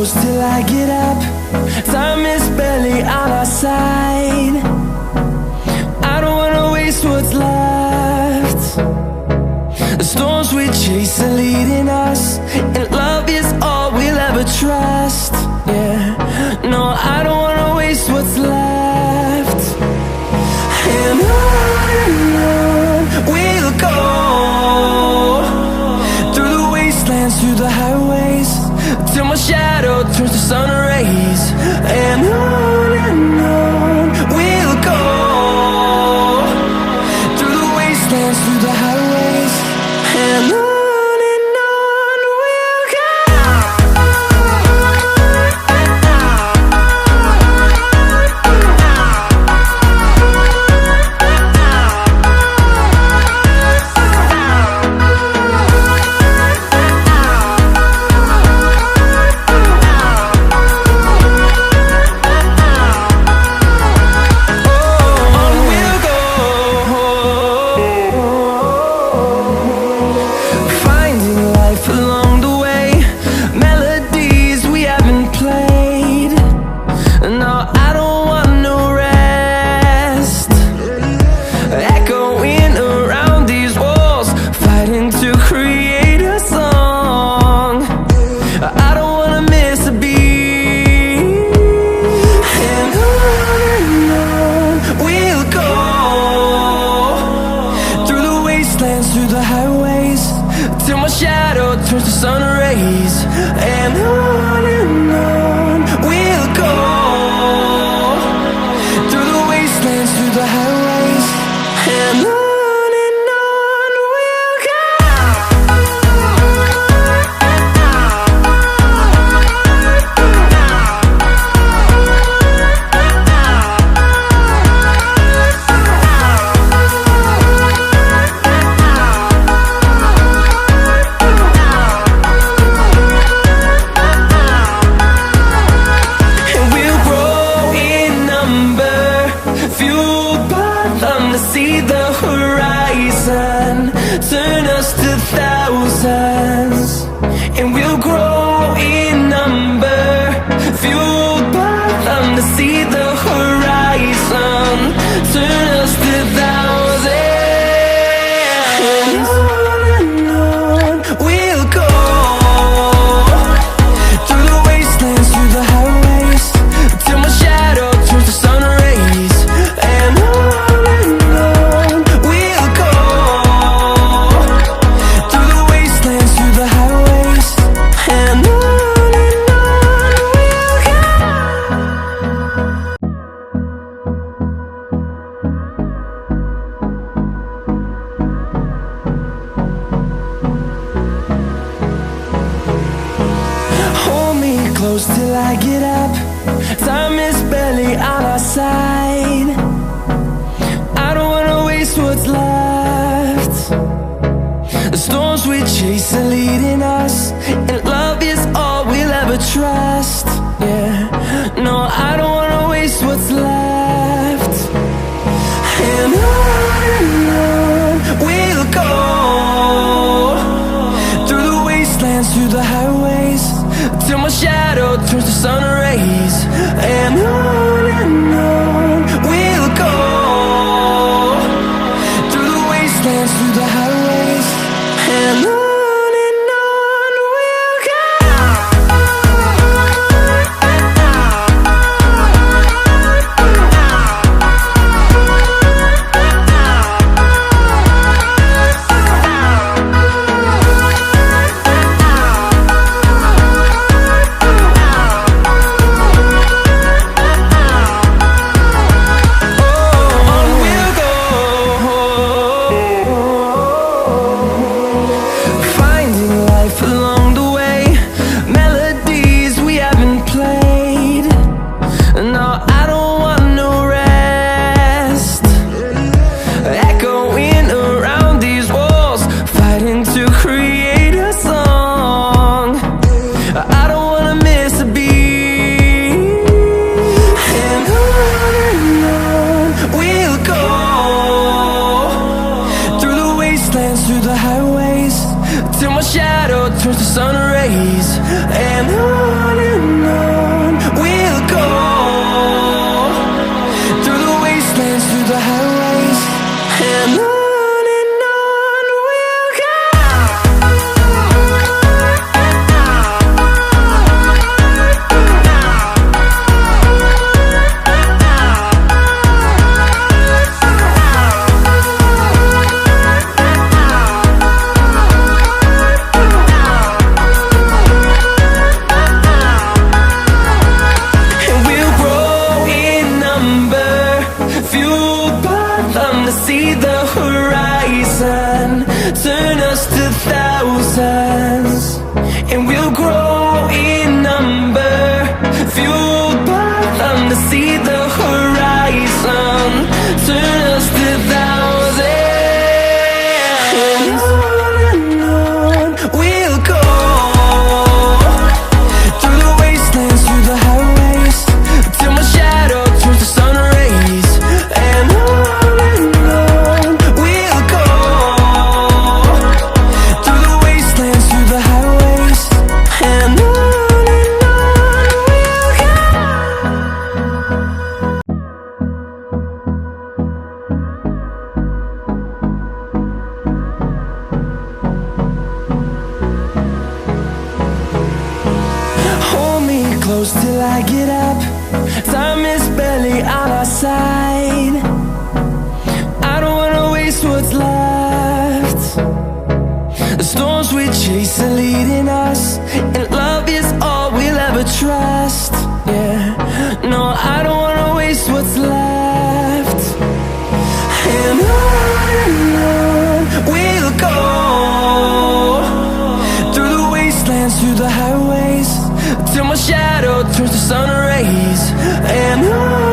close till I get up. Time is barely on our side. I don't wanna waste what's left. The storms we chase are leading us, and love is all we'll ever trust. Yeah, no, I don't wanna waste what's left. And on we'll go, through the wastelands, through the highways, till my shadow turns to sun rays. And on we'll go, through the wastelands, through the highways, and on we'll go. Along the way, melodies we haven't played. No, I don't want no rest. Echoing around these walls, fighting to create a song. I don't wanna miss a beat. And on we'll go, through the wastelands, through the highways, till my shadow turns to sun rays. And on we'll go, through the wastelands, through the highways, and on we'll go. Fueled by them to see the horizon, turn us to thousands, and we'll grow in number. Fueled by them to see the horizon, turn us to thousands, and on we'll go, through the wastelands, through the highways, till my shadow turns to sun rays. And on we'll go, through the wastelands, through the highways, and on we'll go. Hold me close till I get up. Time is barely on our side. I don't wanna waste what's left. The storms we chase are leading us, and love is all we'll ever trust. Yeah, no, I don't wanna waste what's left. And on we'll go, through the wastelands, through the highways, till my shadow turns to sun rays. I get up. Time is barely on our side. I don't wanna waste what's left. The storms we chase are leading us, and love is all we'll ever trust. Yeah, no, I don't wanna waste what's left. And on we'll go, through the wastelands, through the highways, till my shadow turns to sun rays. And on